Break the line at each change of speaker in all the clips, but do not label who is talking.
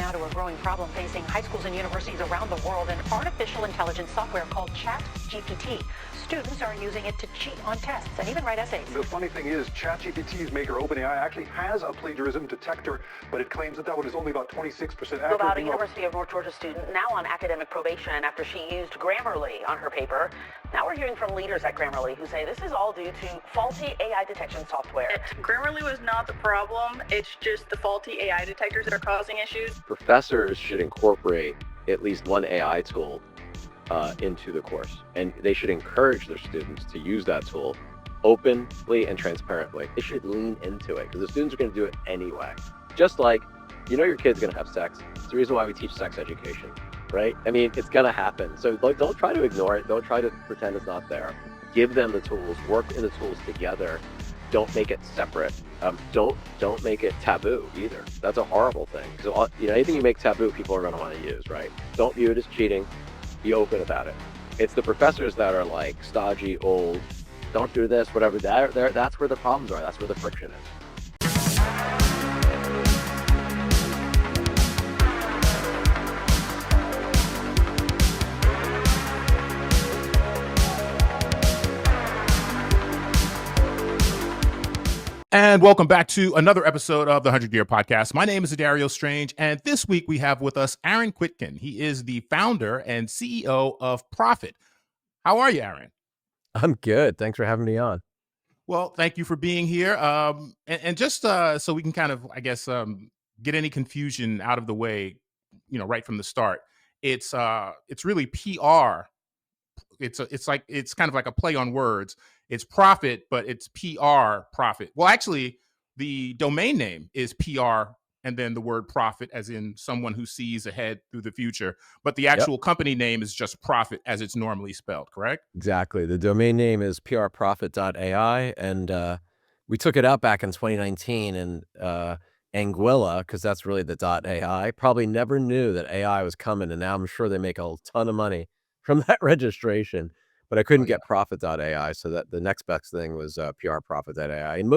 now to a growing problem facing high schools and universities around the world, an artificial intelligence software called ChatGPT. Students are using it to cheat on tests and even write essays.
The funny thing is, ChatGPT's maker OpenAI actually has a plagiarism detector, but it claims that one is only about 26% accurate.
About a University of North Georgia student now on academic probation after she used Grammarly on her paper. Now we're hearing from leaders at Grammarly who say this is all due to faulty AI detection software.
Grammarly was not the problem. It's just the faulty AI detectors that are causing issues.
Professors should incorporate at least one AI tool into the course, and they should encourage their students to use that tool openly and transparently. They should lean into it because the students are going to do it anyway. Just like, your kid's going to have sex. It's the reason why we teach sex education, right? I mean, it's going to happen. So don't try to ignore it. Don't try to pretend it's not there. Give them the tools, work in the tools together. Don't make it separate. Don't make it taboo either. That's a horrible thing. So anything you make taboo, people are going to want to use, right? Don't view it as cheating. Be open about it. It's the professors that are like stodgy, old, don't do this, whatever. That's where the problems are. That's where the friction is.
And welcome back to another episode of the 100-Year Podcast. My name is Dario Strange, and this week we have with us Aaron Kwittken. He is the founder and CEO of Profit. How are you, Aaron?
I'm good. Thanks for having me on.
Well, thank you for being here. And just so we can kind of, get any confusion out of the way, right from the start. It's really PR. It's kind of like a play on words. It's profit, but it's PR profit. Well, actually, the domain name is PR and then the word profit as in someone who sees ahead through the future. But the actual company name is just profit as it's normally spelled, correct?
Exactly. The domain name is prprofit.ai. And we took it out back in 2019. And Anguilla, because that's really the .ai, probably never knew that AI was coming. And now I'm sure they make a ton of money from that registration. But I couldn't get profit.ai, so that the next best thing was prprofit.ai. And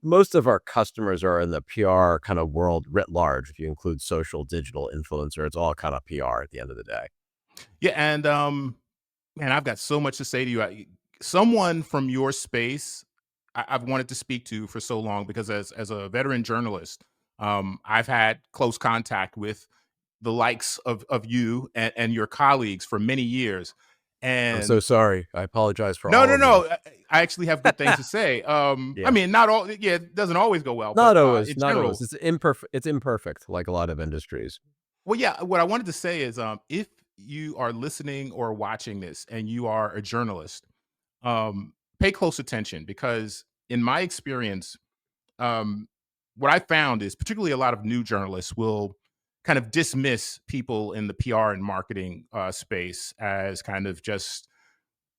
most of our customers are in the PR kind of world writ large. If you include social, digital, influencer, it's all kind of PR at the end of the day.
Yeah, and man, I've got so much to say to you. Someone from your space I've wanted to speak to for so long because as a veteran journalist, I've had close contact with the likes of you and your colleagues for many years. And
I'm so sorry. I apologize for
no.
all of you.
I actually have good things to say. I mean, not all. Yeah, it doesn't always go well.
Not
but,
always.
in
Not
general,
always. It's imperfect. It's imperfect, like a lot of industries.
Well, yeah. What I wanted to say is, if you are listening or watching this and you are a journalist, pay close attention because, in my experience, what I found is particularly a lot of new journalists will kind of dismiss people in the PR and marketing space as kind of just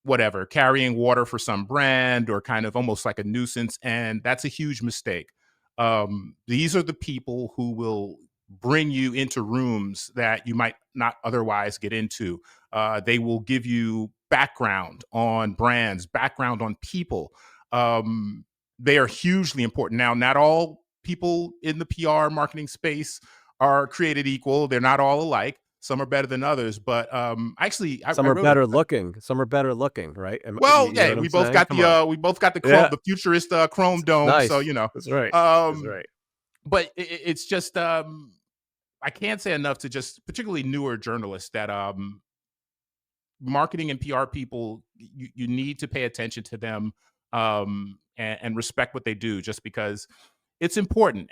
whatever, carrying water for some brand or kind of almost like a nuisance. And that's a huge mistake. These are the people who will bring you into rooms that you might not otherwise get into. They will give you background on brands, background on people. They are hugely important. Now, not all people in the PR marketing space are created equal. They're not all alike. Some are better than others, but actually,
Some are better looking. Some are better looking, right?
Well,
You know
yeah,
what
we
I'm
both
saying?
got
Come
the
on.
we both got the chrome, the futurist chrome dome.
Nice.
So
That's right. That's right.
But it's just I can't say enough to just particularly newer journalists that marketing and PR people, you need to pay attention to them and respect what they do, just because it's important.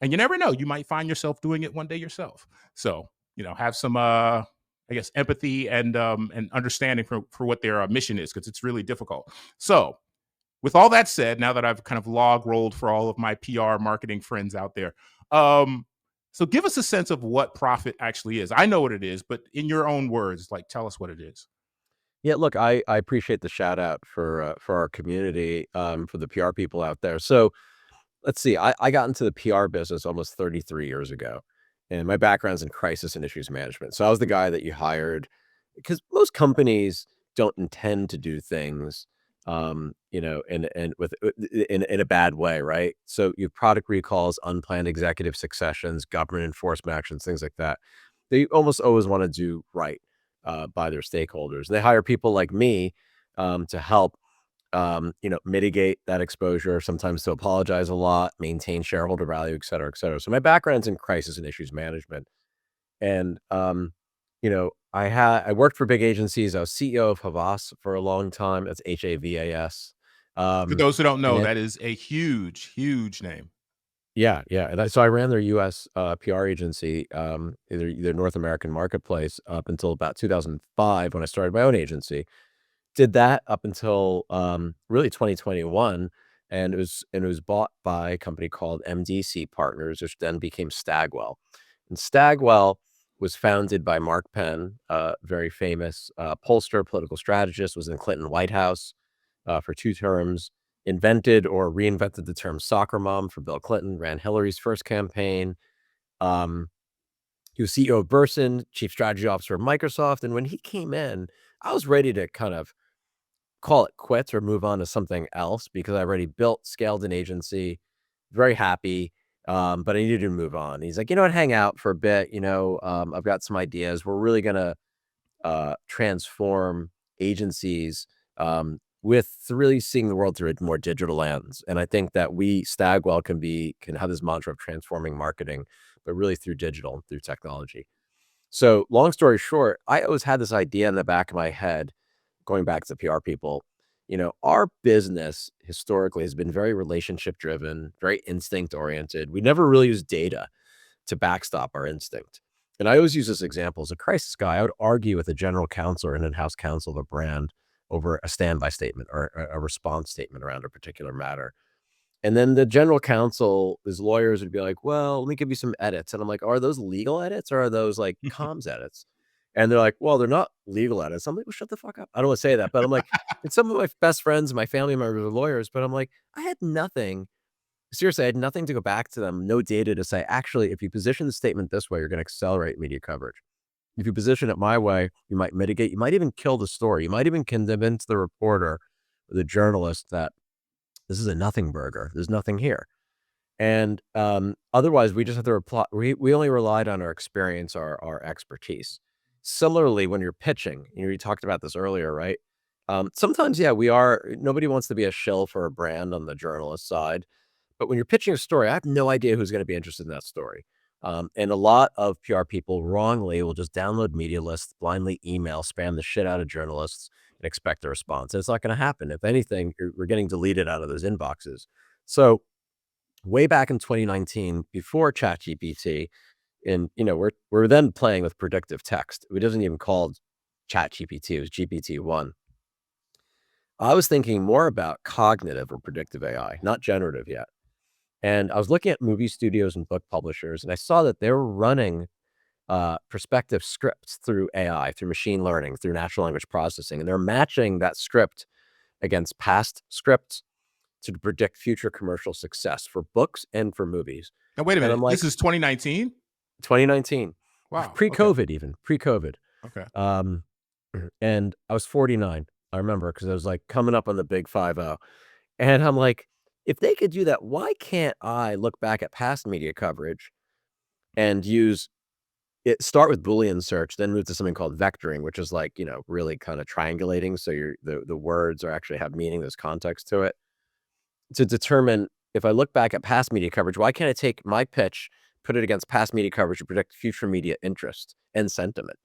And you never know, you might find yourself doing it one day yourself. So, have some empathy and understanding for what their mission is, because it's really difficult. So, with all that said, now that I've kind of log rolled for all of my PR marketing friends out there, so give us a sense of what profit actually is. I know what it is, but in your own words, tell us what it is.
Yeah, look, I appreciate the shout out for our community, for the PR people out there. So let's see, I got into the PR business almost 33 years ago, and my background's in crisis and issues management. So I was the guy that you hired because most companies don't intend to do things, in a bad way, right? So you have product recalls, unplanned executive successions, government enforcement actions, things like that. They almost always want to do right by their stakeholders. They hire people like me to help mitigate that exposure, sometimes to apologize a lot, maintain shareholder value, et cetera, et cetera. So my background's in crisis and issues management. And, I worked for big agencies. I was CEO of Havas for a long time. That's Havas.
For those who don't
And
know,
then,
that is a huge, huge name.
yeah, yeah. So I ran their US PR agency, their North American marketplace up until about 2005 when I started my own agency. Did that up until really 2021, and it was bought by a company called MDC Partners, which then became Stagwell. And Stagwell was founded by Mark Penn, a very famous pollster, political strategist, was in the Clinton White House for 2 terms, invented or reinvented the term soccer mom for Bill Clinton, ran Hillary's first campaign. Um, he was CEO of Burson, chief strategy officer of Microsoft. And when he came in, I was ready to kind of call it quits or move on to something else because I already built, scaled an agency, very happy, but I needed to move on. He's like, you know what, hang out for a bit. I've got some ideas. We're really gonna transform agencies with really seeing the world through a more digital lens. And I think that Stagwell, can have this mantra of transforming marketing, but really through digital, through technology. So long story short, I always had this idea in the back of my head, going back to PR people. Our business historically has been very relationship driven, very instinct oriented. We never really use data to backstop our instinct. And I always use this example as a crisis guy. I would argue with a general counsel or an in-house counsel of a brand over a standby statement or a response statement around a particular matter. And then the general counsel, his lawyers would be like, well, let me give you some edits. And I'm like, are those legal edits or are those like comms edits? And they're like, well, they're not legal edits. I'm like, well, shut the fuck up. I don't want to say that, but I'm like, and some of my best friends, my family members are lawyers, but I'm like, I had nothing. Seriously, I had nothing to go back to them, no data to say, actually, if you position the statement this way, you're going to accelerate media coverage. If you position it my way, you might mitigate, you might even kill the story. You might even convince the reporter or the journalist that this is a nothing burger. There's nothing here. And otherwise, we just have to reply. We only relied on our experience, our expertise. Similarly, when you're pitching, you talked about this earlier, right? Sometimes, yeah, nobody wants to be a shill for a brand on the journalist side. But when you're pitching a story, I have no idea who's going to be interested in that story. And a lot of PR people wrongly will just download media lists, blindly email, spam the shit out of journalists and expect a response. And it's not going to happen. If anything, we're getting deleted out of those inboxes. So way back in 2019, before ChatGPT, and we're then playing with predictive text. It wasn't even called ChatGPT, it was GPT-1. I was thinking more about cognitive or predictive AI, not generative yet. And I was looking at movie studios and book publishers, and I saw that they were running prospective scripts through AI, through machine learning, through natural language processing, and they're matching that script against past scripts to predict future commercial success for books and for movies.
Now, wait a
And
minute.
I'm like,
This is 2019?
2019,
Wow. Okay.
pre-COVID even, pre-COVID.
Okay.
And I was 49, I remember, because I was like coming up on the big 50. And I'm like, if they could do that, why can't I look back at past media coverage and start with Boolean search, then move to something called vectoring, which is like, really kind of triangulating. So the words actually have meaning, there's context to it, to determine if I look back at past media coverage, why can't I take my pitch, put it against past media coverage to predict future media interest and sentiment?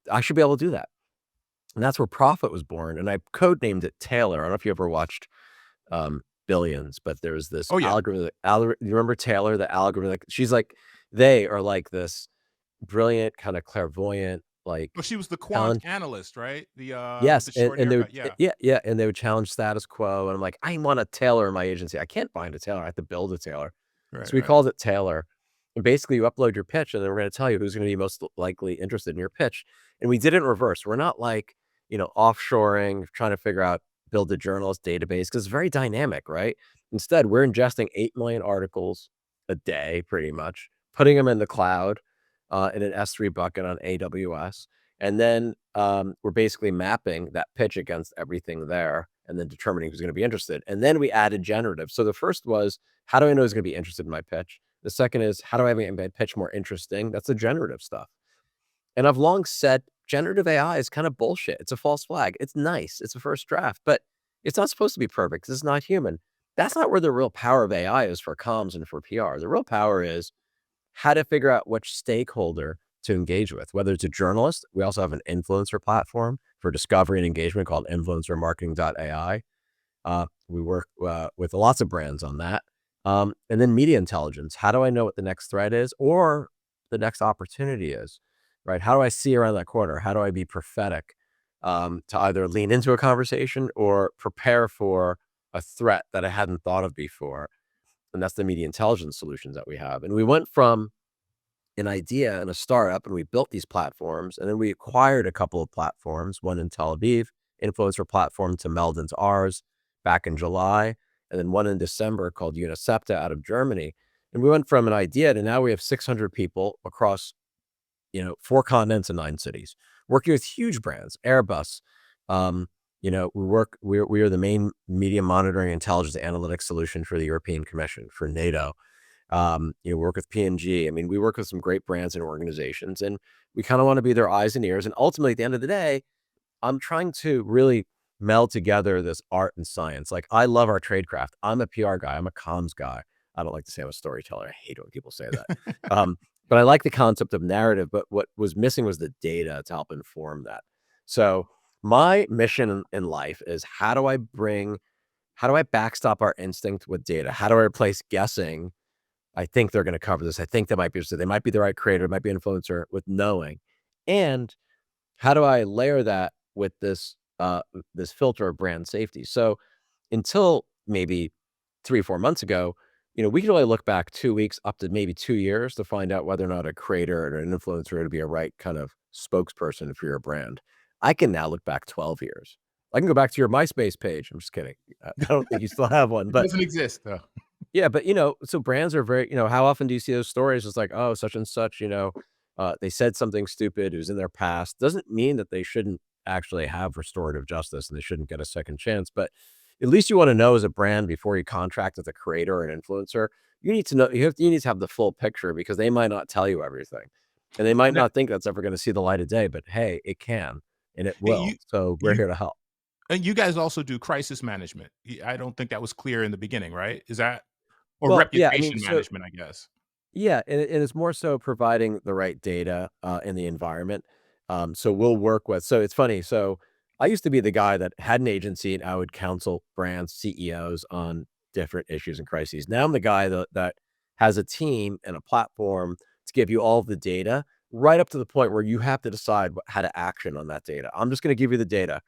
I should be able to do that. And that's where Profit was born. And I codenamed it Taylor. I don't know if you ever watched Billions, but there's this
Oh, yeah.
algorithm. You remember Taylor, the algorithm? They are like this brilliant, kind of clairvoyant, like
Well, she was the quant
talent.
analyst, right? With
Yes,
the short
and they would,
haircut. Yeah.
yeah, and they would challenge status quo. And I'm like, I want a Taylor in my agency. I can't find a Taylor. I have to build a Taylor.
Right,
So we
right.
called it Taylor. And basically, you upload your pitch, and then we're going to tell you who's going to be most likely interested in your pitch. And we did it in reverse. We're not like, offshoring, trying to build a journalist database, because it's very dynamic, right? Instead, we're ingesting 8 million articles a day, pretty much, putting them in the cloud in an S3 bucket on AWS. And then we're basically mapping that pitch against everything there. and then determining who's going to be interested. And then we added generative. So the first was, how do I know who's going to be interested in my pitch? The second is, how do I make my pitch more interesting? That's the generative stuff. And I've long said generative AI is kind of bullshit. It's a false flag. It's nice. It's a first draft, but it's not supposed to be perfect because it's not human. That's not where the real power of AI is for comms and for PR. The real power is how to figure out which stakeholder to engage with, whether it's a journalist. We also have an influencer platform for discovery and engagement called influencermarketing.ai. We work with lots of brands on that. And then media intelligence. How do I know what the next threat is or the next opportunity is, right? How do I see around that corner? How do I be prophetic to either lean into a conversation or prepare for a threat that I hadn't thought of before? And that's the media intelligence solutions that we have. And we went from an idea and a startup, and we built these platforms, and then we acquired a couple of platforms, one in Tel Aviv, influencer platform, to meld into ours back in July, and then one in December called Unicepta out of Germany. And we went from an idea to now we have 600 people across, 4 continents and 9 cities, working with huge brands, Airbus. We are the main media monitoring intelligence analytics solution for the European Commission, for NATO. Work with P&G. I mean, we work with some great brands and organizations, and we kind of want to be their eyes and ears. And ultimately, at the end of the day, I'm trying to really meld together this art and science. Like, I love our tradecraft. I'm a PR guy. I'm a comms guy. I don't like to say I'm a storyteller. I hate when people say that. But I like the concept of narrative. But what was missing was the data to help inform that. So my mission in life is, how do I backstop our instinct with data? How do I replace guessing? I think they're going to cover this. I think they might be interested. They might be the right creator. It might be an influencer, with knowing. And how do I layer that with this filter of brand safety? So until maybe 3-4 months ago, we could only look back 2 weeks up to maybe 2 years to find out whether or not a creator or an influencer would be a right kind of spokesperson for your brand. I can now look back 12 years. I can go back to your MySpace page. I'm just kidding. I don't think you still have one,
It
but
doesn't exist though.
yeah, but so brands are very, how often do you see those stories? It's like, oh, such and such, they said something stupid, it was in their past. Doesn't mean that they shouldn't actually have restorative justice and they shouldn't get a second chance. But at least you want to know, as a brand, before you contract with a creator or an influencer, you need to know, you need to have the full picture, because they might not tell you everything. And they might
Now,
not think that's ever going to see the light of day, but hey, it can, and it
hey,
will. So we're
you
here to help.
and you guys also do crisis management. I don't think that was clear in the beginning, right? Is that, or
Well, yeah, I mean,
reputation
so
management, I guess.
yeah, and it's more so providing the right data in the environment. So we'll work with. So it's funny. So I used to be the guy that had an agency, and I would counsel brands, CEOs on different issues and crises. Now I'm the guy that has a team and a platform to give you all of the data, right up to the point where you have to decide how to action on that data. I'm just going to give you the data.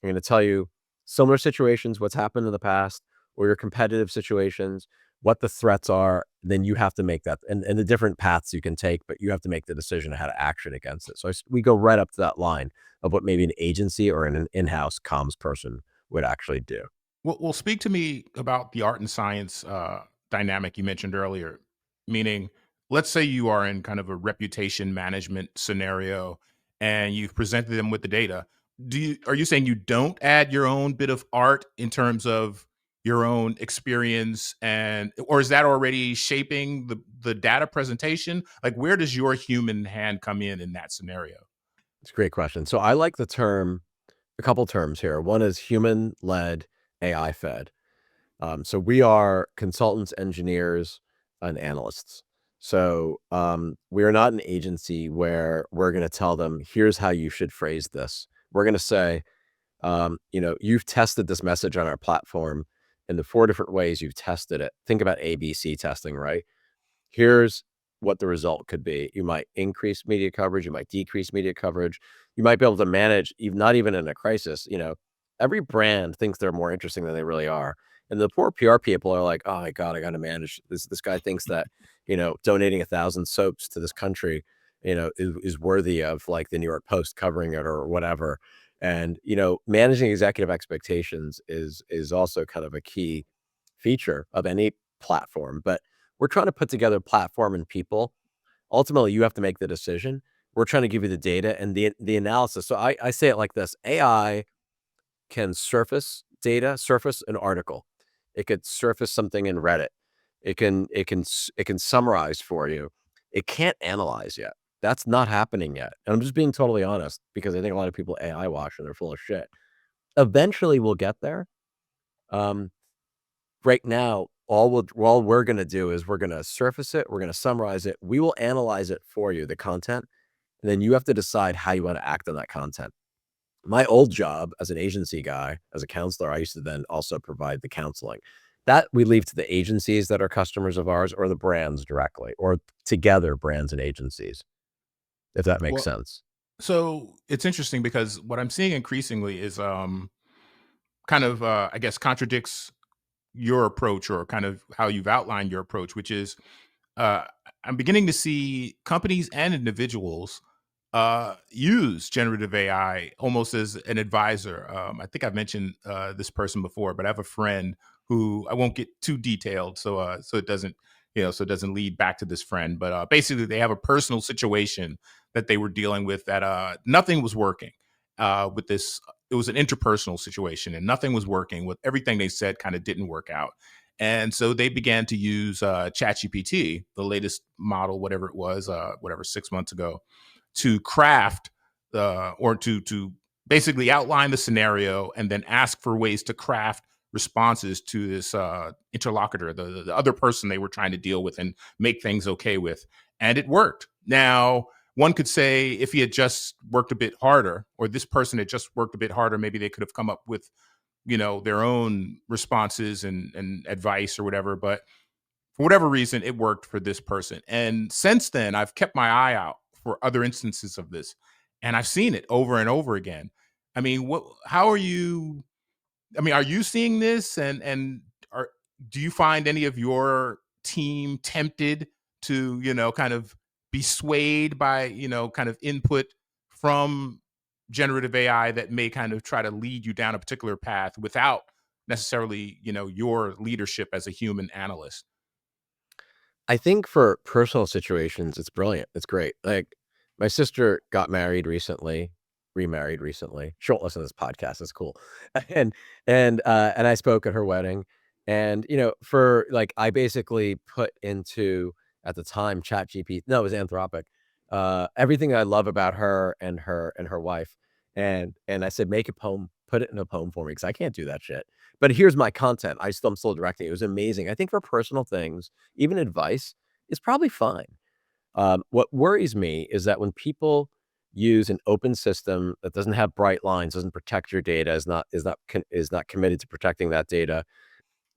I'm going to tell you similar situations, what's happened in the past, or your competitive situations, what the threats are. Then you have to make that, and the different paths you can take, but you have to make the decision of how to action against it. So we go right up to that line of what maybe an agency or an in-house comms person would actually do.
Well, speak to me about the art and science dynamic you mentioned earlier. Meaning, let's say you are in kind of a reputation management scenario, and you've presented them with the data. Are you saying you don't add your own bit of art in terms of your own experience, and or is that already shaping the data presentation? Like, where does your human hand come in that scenario?
It's a great question. So I like a couple terms here. One is human-led, AI-fed. So we are consultants, engineers, and analysts. So we are not an agency where we're going to tell them, here's how you should phrase this. We're going to say, you've tested this message on our platform in the 4 different ways you've tested it. Think about ABC testing, right? Here's what the result could be. You might increase media coverage. You might decrease media coverage. You might be able to manage, not even in a crisis. Every brand thinks they're more interesting than they really are. And the poor PR people are like, oh my God, I got to manage this. This guy thinks that, donating 1,000 soaps to this country, is worthy of, like, the New York Post covering it or whatever. And, managing executive expectations is also kind of a key feature of any platform. But we're trying to put together a platform and people. Ultimately, you have to make the decision. We're trying to give you the data and the analysis. So I say it like this: AI can surface data, surface an article. It could surface something in Reddit. It can summarize for you. It can't analyze yet. That's not happening yet. And I'm just being totally honest because I think a lot of people AI wash and they're full of shit. Eventually we'll get there. Right now, all we're going to do is we're going to surface it. We're going to summarize it. We will analyze it for you, the content. And then you have to decide how you want to act on that content. My old job as an agency guy, as a counselor, I used to then also provide the counseling. That we leave to the agencies that are customers of ours or the brands directly, or together brands and agencies, if that makes
Well,
sense.
so it's interesting because what I'm seeing increasingly is kind of I guess contradicts your approach or kind of how you've outlined your approach, which is uh, I'm beginning to see companies and individuals use generative AI almost as an advisor. I think I've mentioned this person before, but I have a friend who I won't get too detailed, so it doesn't so it doesn't lead back to this friend. But basically, they have a personal situation that they were dealing with that nothing was working with this. It was an interpersonal situation, and nothing was working. With everything they said, kind of didn't work out. And so they began to use ChatGPT, the latest model, whatever it was, whatever 6 months ago, to craft or to basically outline the scenario and then ask for ways to craft responses to this interlocutor, the other person they were trying to deal with and make things okay with. And it worked. Now, one could say if he had just worked a bit harder, or this person had just worked a bit harder, maybe they could have come up with their own responses and advice or whatever. But for whatever reason, it worked for this person. And since then, I've kept my eye out for other instances of this, and I've seen it over and over again. I mean, how are you? I mean, are you seeing this? And do you find any of your team tempted to kind of be swayed by kind of input from generative AI that may kind of try to lead you down a particular path without necessarily your leadership as a human analyst?
I think for personal situations, it's brilliant. It's great. Like my sister got married recently, remarried recently. She won't listen to this podcast. It's cool. And and I spoke at her wedding. And for like I basically put into at the time ChatGPT. No, it was Anthropic. Everything I love about her and her wife. And I said, make a poem, put it in a poem for me because I can't do that shit. But here's my content. I'm still directing. It was amazing. I think for personal things, even advice is probably fine. What worries me is that when people use an open system that doesn't have bright lines, doesn't protect your data, is not committed to protecting that data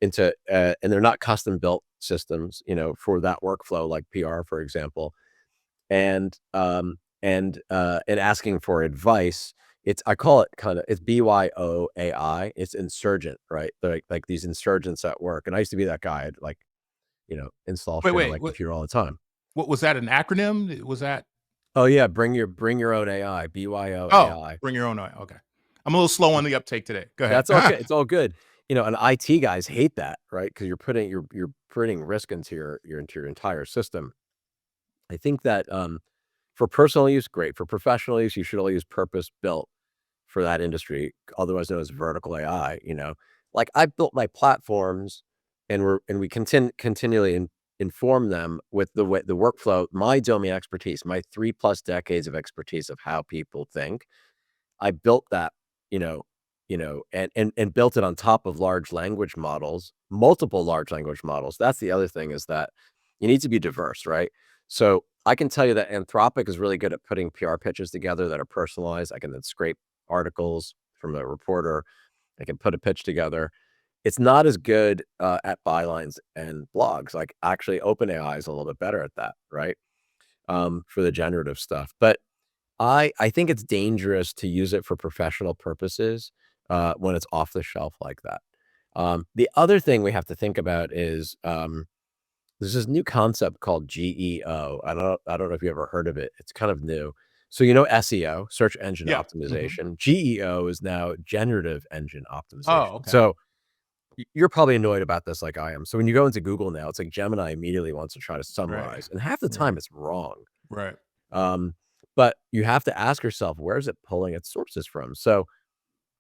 into, and they're not custom built systems, for that workflow, like PR, for example, and asking for advice. I call it it's BYOAI. It's insurgent, right? They're like these insurgents at work. And I used to be that guy. I'd install
Wait,
shit on
wait,
my computer all the time.
what was that? An acronym? Was that?
Oh yeah, bring your own AI,
Oh,
BYOAI.
bring your own eye. Okay, I'm a little slow on the uptake today. Go ahead.
That's okay. It's all good. And IT guys hate that, right? Because you're putting risk into your entire system. I think that for personal use, great. For professional use, you should all use purpose built for that industry, otherwise known as vertical AI. Like I built my platforms, and we continually inform them with the workflow, my domain expertise, my 3+ decades of expertise of how people think. I built that, and built it on top of large language models, multiple large language models. That's the other thing, is that you need to be diverse, right? So I can tell you that Anthropic is really good at putting PR pitches together that are personalized. I can then scrape articles from a reporter. I can put a pitch together. It's not as good at bylines and blogs. Like actually OpenAI is a little bit better at that, right? For the generative stuff. But I think it's dangerous to use it for professional purposes when it's off the shelf like that. The other thing we have to think about is there's this new concept called GEO. I don't know if you ever heard of it. It's kind of new. So SEO, search engine
Yeah. Mhm.
optimization. GEO is now generative engine optimization.
Oh, okay.
So you're probably annoyed about this like I am. So when you go into Google now, it's like Gemini immediately wants to try to
Right.
summarize, and half the time
Right.
it's wrong.
Right.
Um, but you have to ask yourself, where is it pulling its sources from? So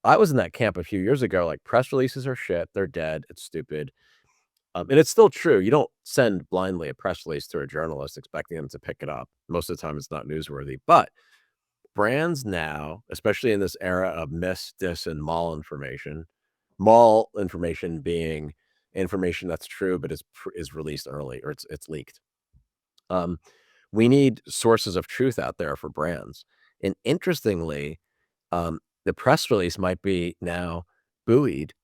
I was in that camp a few years ago, like, press releases are shit, they're dead, it's stupid. And it's still true. You don't send blindly a press release to a journalist expecting them to pick it up. Most of the time, it's not newsworthy. But brands now, especially in this era of miss, dis, and mall information being information that's true, but is released early or it's leaked. Um, we need sources of truth out there for brands. And interestingly, the press release might be now buoyed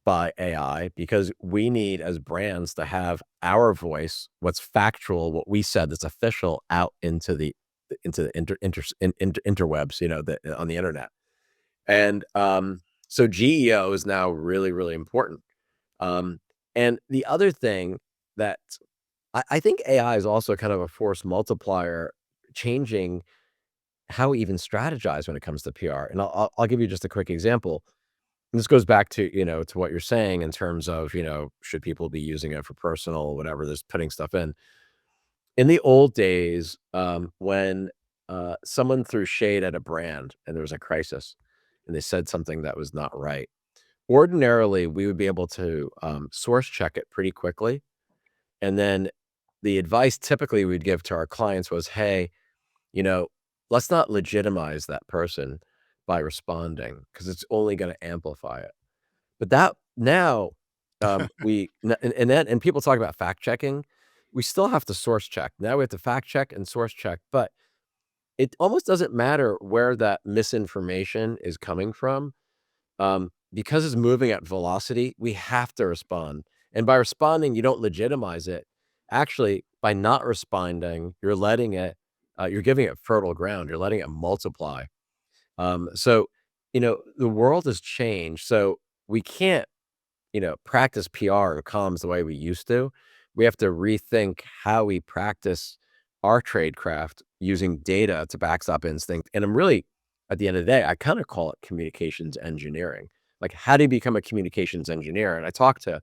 by AI because we need as brands to have our voice, what's factual, what we said that's official out into the interwebs, on the internet. And so GEO is now really, really important. Um, and the other thing that I think AI is also kind of a force multiplier, changing how we even strategize when it comes to PR. And I'll give you just a quick example. And this goes back to, to what you're saying in terms of, should people be using it for personal, whatever, just putting stuff in. In the old days, when someone threw shade at a brand and there was a crisis and they said something that was not right, ordinarily we would be able to source check it pretty quickly. And then the advice typically we'd give to our clients was, hey, you know, let's not legitimize that person by responding because it's only going to amplify it. But that now, and people talk about fact checking. We still have to source check. Now we have to fact check and source check, but it almost doesn't matter where that misinformation is coming from. Because it's moving at velocity, we have to respond. And by responding, you don't legitimize it. Actually, by not responding, you're giving it fertile ground. You're letting it multiply. So, the world has changed. So we can't, practice PR or comms the way we used to. We have to rethink how we practice our trade craft using data to backstop instinct. And I'm really, at the end of the day, I kind of call it communications engineering. Like, how do you become a communications engineer? And I talk to,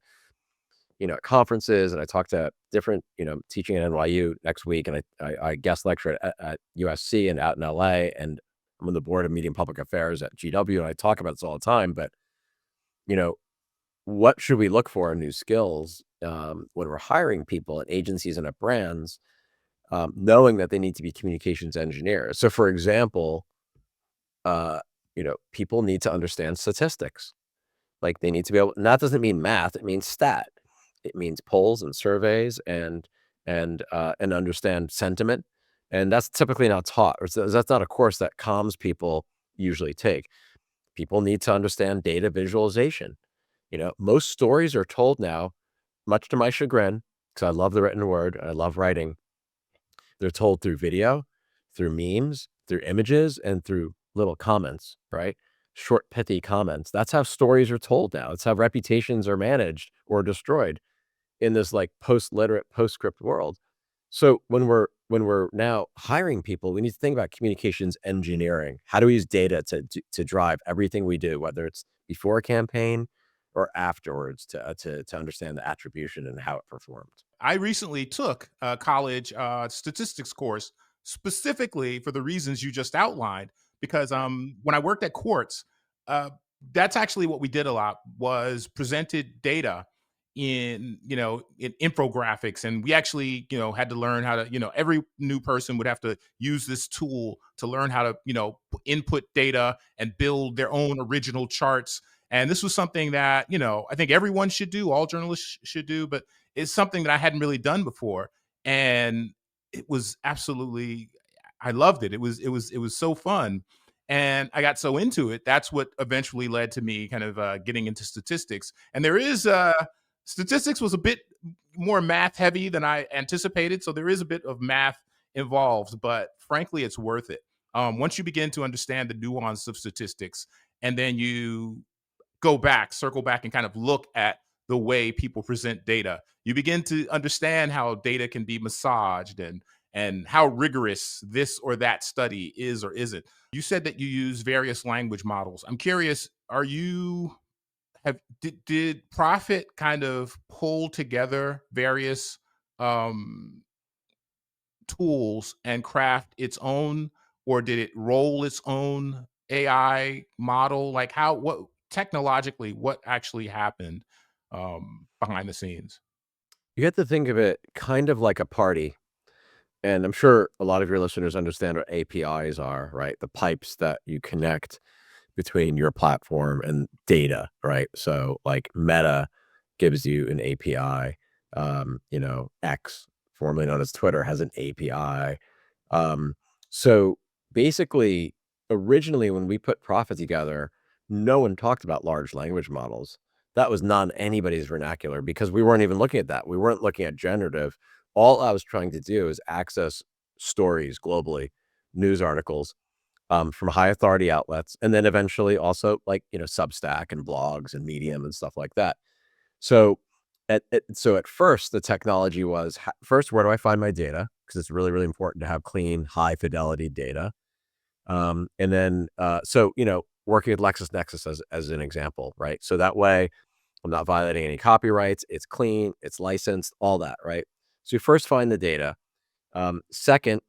at conferences and I talk to different, teaching at NYU next week. And I guest lecture at USC and out in LA. And I'm on the board of media and public affairs at GW. And I talk about this all the time. But, you know, what should we look for in new skills when we're hiring people at agencies and at brands, knowing that they need to be communications engineers? So, for example, people need to understand statistics. Like they need to be able, and that doesn't mean math, it means stat. It means polls and surveys and understand sentiment. And that's typically not taught, or that's not a course that comms people usually take. People need to understand data visualization. Most stories are told now, much to my chagrin, because I love the written word, I love writing. They're told through video, through memes, through images, and through little comments, right? Short, pithy comments. That's how stories are told now. It's how reputations are managed or destroyed in this like post-literate, postscript world. So when we're now hiring people, we need to think about communications engineering. How do we use data to drive everything we do, whether it's before a campaign or afterwards, to understand the attribution and how it performed.
I recently took a college statistics course specifically for the reasons you just outlined. Because when I worked at Quartz, uh, that's actually what we did a lot, was presented data in infographics, and we actually had to learn how to every new person would have to use this tool to learn how to input data and build their own original charts. And this was something that I think everyone should do, all journalists should do, but it's something that I hadn't really done before. And it was absolutely, I loved it. It was so fun. And I got so into it. That's what eventually led to me kind of getting into statistics. And there is statistics was a bit more math heavy than I anticipated. So there is a bit of math involved, but frankly, it's worth it. Once you begin to understand the nuance of statistics, and then you circle back, and kind of look at the way people present data, you begin to understand how data can be massaged, and how rigorous this or that study is or isn't. You said that you use various language models. I'm curious, are you have did Profit kind of pull together various um tools and craft its own, or did it roll its own AI model? Like what technologically, what actually happened behind the scenes?
You have to think of it kind of like a party. And I'm sure a lot of your listeners understand what APIs are, right? The pipes that you connect between your platform and data, right? So like Meta gives you an API. X, formerly known as Twitter, has an API. Um, so basically, originally when we put Prophet together, no one talked about large language models. That was not anybody's vernacular because we weren't even looking at that. We weren't looking at generative. All I was trying to do is access stories globally, news articles, from high authority outlets, and then eventually also like, Substack and blogs and Medium and stuff like that. So at first, the technology was first, where do I find my data? Because it's really, really important to have clean, high fidelity data. And then, working with LexisNexis as an example, right? So that way I'm not violating any copyrights. It's clean, it's licensed, all that, right? So you first find the data. Second,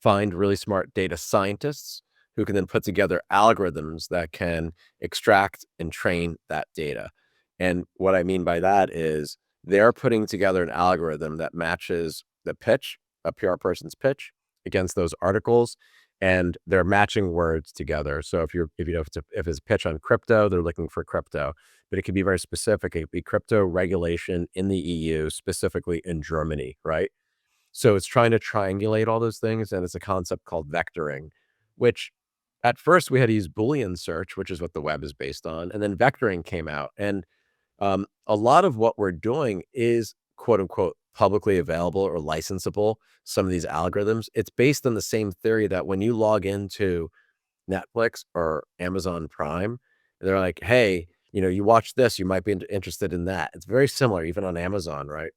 find really smart data scientists who can then put together algorithms that can extract and train that data. And what I mean by that is they're putting together an algorithm that matches the pitch, a PR person's pitch, against those articles, and they're matching words together. So if it's a pitch on crypto, they're looking for crypto, but it could be very specific. It could be crypto regulation in the EU, specifically in Germany, right? So it's trying to triangulate all those things, and it's a concept called vectoring, which at first we had to use Boolean search, which is what the web is based on, and then vectoring came out. And a lot of what we're doing is quote unquote publicly available or licensable. Some of these algorithms, it's based on the same theory that when you log into Netflix or Amazon Prime, they're like, hey, you watch this, you might be interested in that. It's very similar, even on Amazon, right?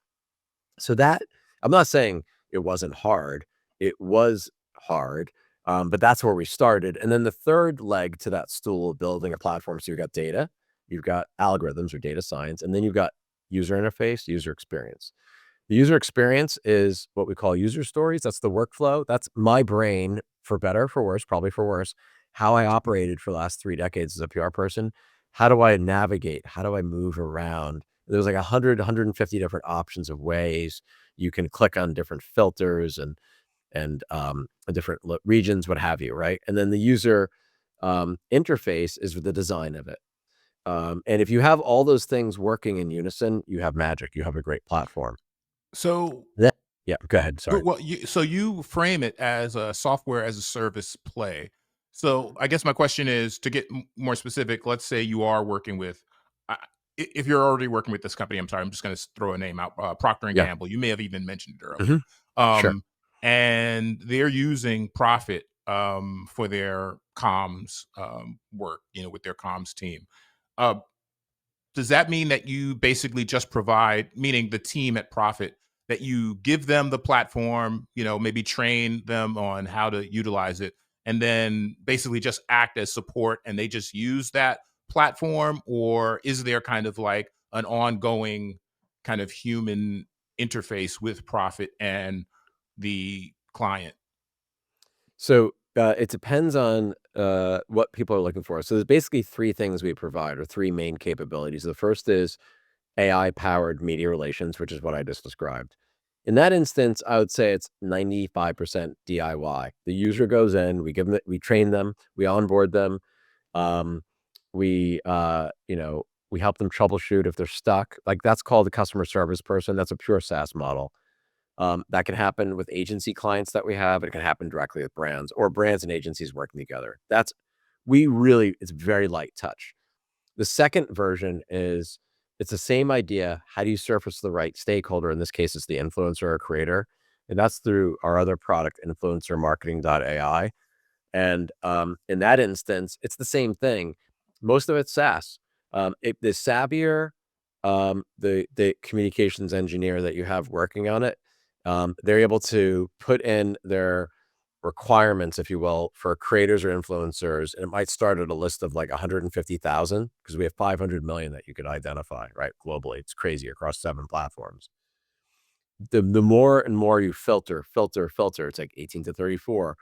So that I'm not saying it wasn't hard. It was hard, but that's where we started. And then the third leg to that stool of building a platform. So you've got data, you've got algorithms or data science, and then you've got user interface, user experience. The user experience is what we call user stories. That's the workflow. That's my brain, for better, for worse, probably for worse, how I operated for the last 3 decades as a PR person. How do I navigate? How do I move around? There's like 150 different options of ways you can click on different filters and different regions, what have you, right? And then the user interface is the design of it. And if you have all those things working in unison, you have magic. You have a great platform.
So
Then, yeah, go ahead. Sorry.
Well, you frame it as a software as a service play. So I guess my question is to get more specific. Let's say you are working with, if you're already working with this company, I'm sorry, I'm just going to throw a name out, Procter and
Yeah.
Gamble. You may have even mentioned it earlier,
Hmm. Sure.
and they're using Profit for their comms work, with their comms team. Uh, does that mean that you basically just provide, meaning the team at Profit, that you give them the platform, maybe train them on how to utilize it, and then basically just act as support and they just use that platform? Or is there kind of like an ongoing kind of human interface with Profit and the client?
So it depends on what people are looking for. So there's basically 3 things we provide, or 3 main capabilities. The first is AI-powered media relations, which is what I just described. In that instance, I would say it's 95% DIY. The user goes in, we train them, we onboard them, um, we help them troubleshoot if they're stuck. Like, that's called a customer service person. That's a pure SaaS model. That can happen with agency clients that we have. It can happen directly with brands or brands and agencies working together. It's very light touch. The second version is it's the same idea. How do you surface the right stakeholder? In this case, it's the influencer or creator. And that's through our other product, influencermarketing.ai. And in that instance, it's the same thing. Most of it's SaaS. The savvier the communications engineer that you have working on it, they're able to put in their requirements, if you will, for creators or influencers, and it might start at a list of like 150,000 because we have 500 million that you could identify, right? Globally, it's crazy across 7 platforms. The more and more you filter, it's like 18 to 34,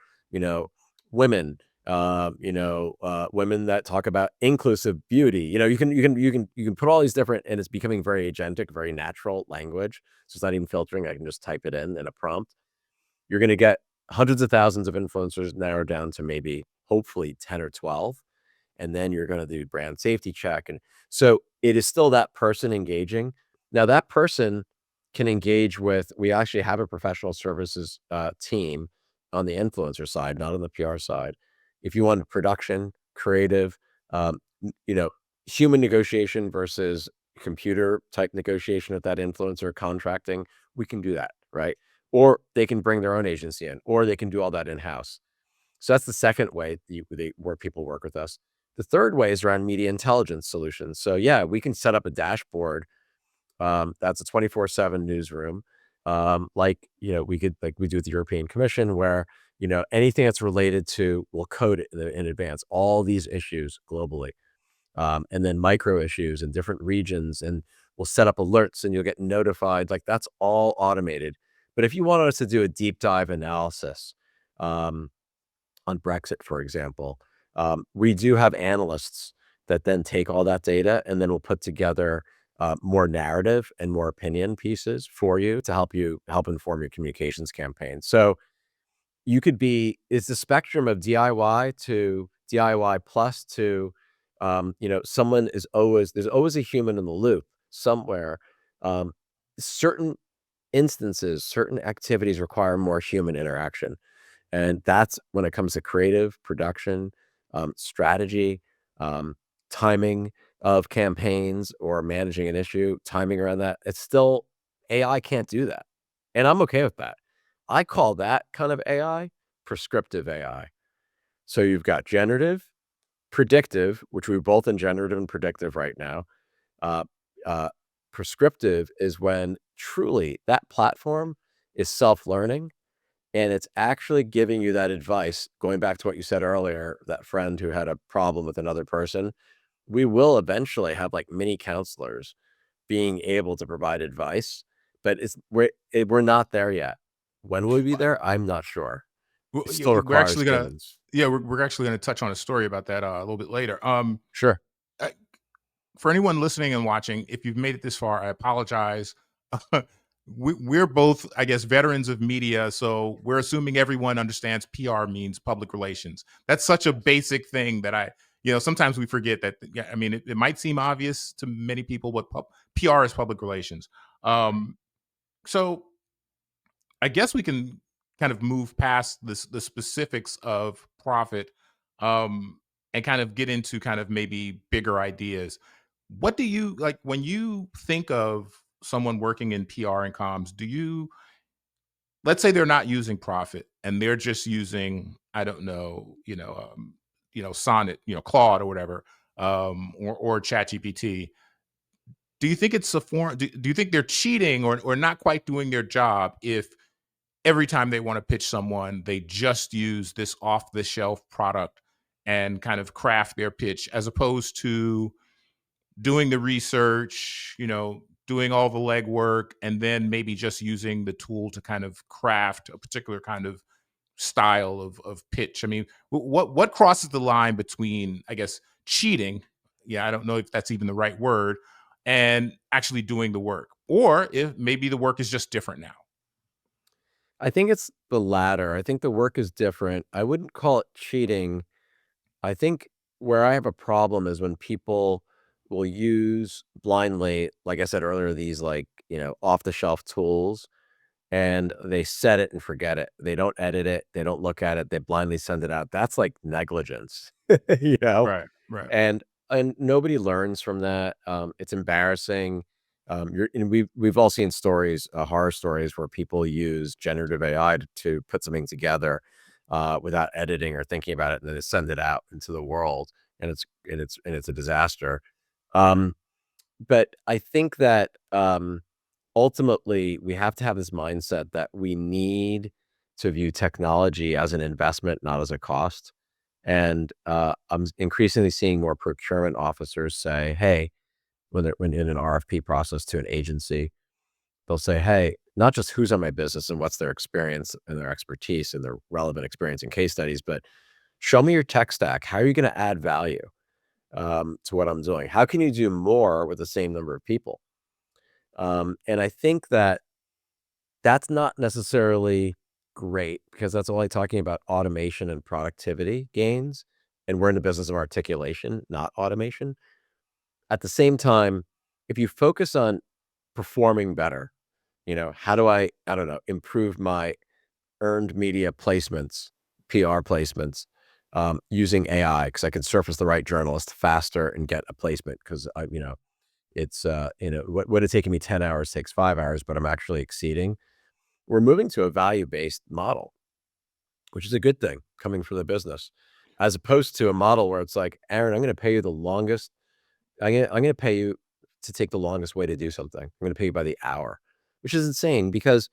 women, Women that talk about inclusive beauty. You can put all these different, and it's becoming very agentic, very natural language. So it's not even filtering. I can just type it in a prompt. You're going to get hundreds of thousands of influencers narrowed down to maybe, hopefully, 10 or 12. And then you're going to do brand safety check. And so it is still that person engaging. Now that person can engage with, we actually have a professional services team on the influencer side, not on the PR side. If you want production, creative, human negotiation versus computer type negotiation at that influencer contracting, we can do that, right? Or they can bring their own agency in, or they can do all that in-house. So that's the second way where people work with us. The third way is around media intelligence solutions. So yeah, we can set up a dashboard. That's a 24/7 newsroom. We do with the European Commission, where, anything that's related to, we'll code it in advance, all these issues globally. And then micro issues in different regions, and we'll set up alerts and you'll get notified. Like, that's all automated. But if you wanted us to do a deep dive analysis, on Brexit, for example, we do have analysts that then take all that data and then we'll put together more narrative and more opinion pieces for you to help inform your communications campaign. So it's the spectrum of DIY to DIY plus to, there's always a human in the loop somewhere. Certain instances, certain activities require more human interaction. And that's when it comes to creative production, strategy, timing of campaigns, or managing an issue, timing around that. It's still, AI can't do that. And I'm okay with that. I call that kind of AI prescriptive AI. So you've got generative, predictive, which we're both in generative and predictive right now. Prescriptive is when truly that platform is self-learning, and it's actually giving you that advice. Going back to what you said earlier, that friend who had a problem with another person, we will eventually have like mini counselors being able to provide advice, but we're not there yet. When will we be there? I'm not sure.
Well,
It
yeah,
still
we're
requires
actually gonna
humans.
yeah, we're actually gonna touch on a story about that a little bit later.
Sure.
Uh, for anyone listening and watching, if you've made it this far, I apologize. We're both, I guess, veterans of media, so we're assuming everyone understands PR means public relations. That's such a basic thing that sometimes we forget that. Yeah, I mean, it might seem obvious to many people what PR is, public relations. So I guess we can kind of move past the specifics of profit, and kind of get into kind of maybe bigger ideas. What do you like when you think of someone working in PR and comms? Let's say they're not using profit and they're just using, I don't know, Sonnet, Claude or whatever, or ChatGPT. Do you think it's a form? Do you think they're cheating or not quite doing their job if every time they want to pitch someone, they just use this off the shelf product and kind of craft their pitch, as opposed to doing the research, doing all the legwork, and then maybe just using the tool to kind of craft a particular kind of style of pitch? I mean, what crosses the line between, I guess, cheating? Yeah, I don't know if that's even the right word, and actually doing the work, or if maybe the work is just different now.
I think it's the latter. I think the work is different. I wouldn't call it cheating. I think where I have a problem is when people will use blindly, like I said earlier, these off the shelf tools, and they set it and forget it. They don't edit it. They don't look at it. They blindly send it out. That's like negligence, you know?
Right, right.
And nobody learns from that. It's embarrassing. We've all seen stories, horror stories, where people use generative AI to put something together without editing or thinking about it, and then they send it out into the world, and it's a disaster. But I think that ultimately we have to have this mindset that we need to view technology as an investment, not as a cost. And I'm increasingly seeing more procurement officers say, hey, when in an RFP process to an agency, they'll say, hey, not just who's on my business and what's their experience and their expertise and their relevant experience and case studies, but Show me your tech stack. How are you going to add value to what I'm doing? How can you do more with the same number of people? And I think that that's not necessarily great because that's only talking about automation and productivity gains. And we're in the business of articulation, not automation. At the same time, if you focus on performing better, how do I don't know, improve my earned media placements, PR placements, using AI because I can surface the right journalist faster and get a placement because it's what would have taken me 10 hours takes 5 hours, but I'm actually exceeding. We're moving to a value-based model, which is a good thing coming from the business, as opposed to a model where it's like, Aaron, I'm going to pay you the longest. I'm going to pay you to take the longest way to do something. I'm going to pay you by the hour, which is insane because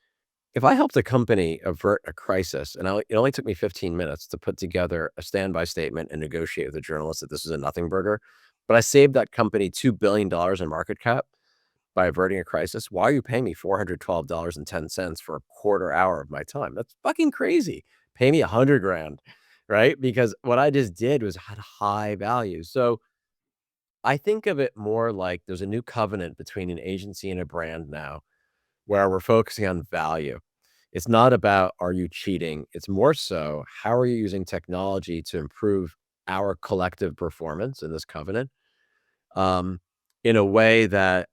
if I helped a company avert a crisis and it only took me 15 minutes to put together a standby statement and negotiate with the journalist that this is a nothing burger, but I saved that company $2 billion in market cap by averting a crisis, why are you paying me $412.10 for a quarter hour of my time? That's fucking crazy. Pay me 100 grand, right? Because what I just did was had high value. So I think of it more like there's a new covenant between an agency and a brand now where we're focusing on value. It's not about, are you cheating? It's more so, how are you using technology to improve our collective performance in this covenant in a way that,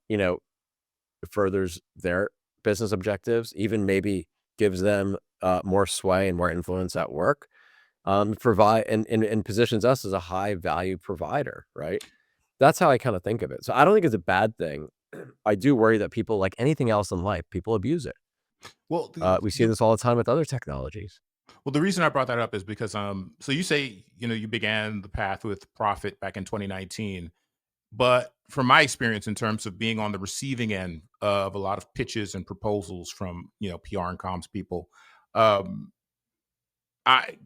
furthers their business objectives, even maybe gives them more sway and more influence at work, provide and positions us as a high value provider, right? That's how I kind of think of it. So I don't think it's a bad thing. I do worry that people, like anything else in life, people abuse it.
Well,
We see this all the time with other technologies.
well, the reason I brought that up is because so you say you began the path with Profit back in 2019, but from my experience in terms of being on the receiving end of a lot of pitches and proposals from PR and comms people, um,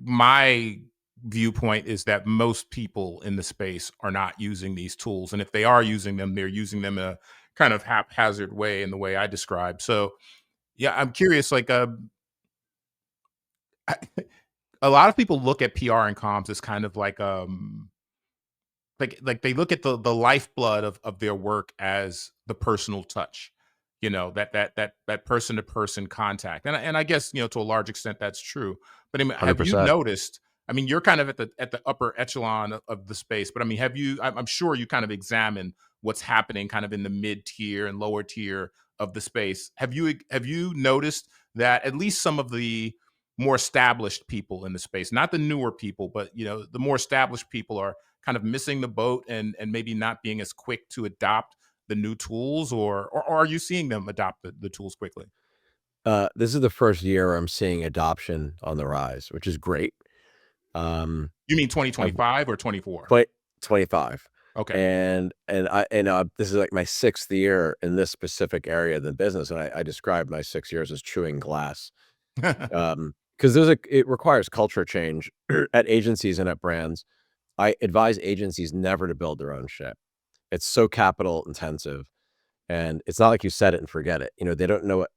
my viewpoint is that most people in the space are not using these tools, and if they are using them, they're using them in a kind of haphazard way, in the way I described. So, yeah, I'm curious. Like, a lot of people look at PR and comms as kind of like they look at the lifeblood of their work as the personal touch, that person to person contact, and I guess to a large extent that's true. But I mean, have you
100%.
noticed? I mean, you're kind of at the upper echelon of the space, but I mean, have you? I'm sure you kind of examine what's happening, kind of in the mid tier and lower tier of the space. Have you noticed that at least some of the more established people in the space, not the newer people, but the more established people are kind of missing the boat and maybe not being as quick to adopt the new tools, or are you seeing them adopt the tools quickly?
This is the first year I'm seeing adoption on the rise, which is great.
You mean
I've
2025 or 24?
25.
Okay.
And this is like my 6th year in this specific area of the business, and I describe my 6 years as chewing glass. Because it requires culture change at agencies and at brands. I advise agencies never to build their own shit. It's so capital intensive, and it's not like you set it and forget it. They don't know what,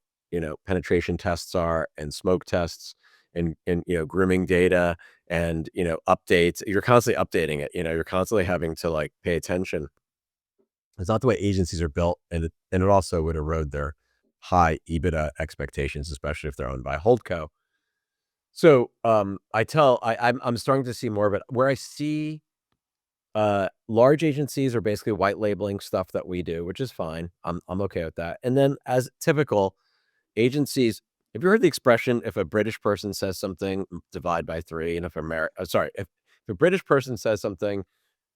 penetration tests are and smoke tests and grooming data and, updates. You're constantly updating it. You're constantly having to like pay attention. It's not the way agencies are built, and it also would erode their high EBITDA expectations, especially if they're owned by a holdco. So I'm starting to see more of it where I see large agencies are basically white labeling stuff that we do, which is fine. I'm okay with that. And then as typical agencies, have you heard the expression, if a British person says something, divide by 3, and if a British person says something,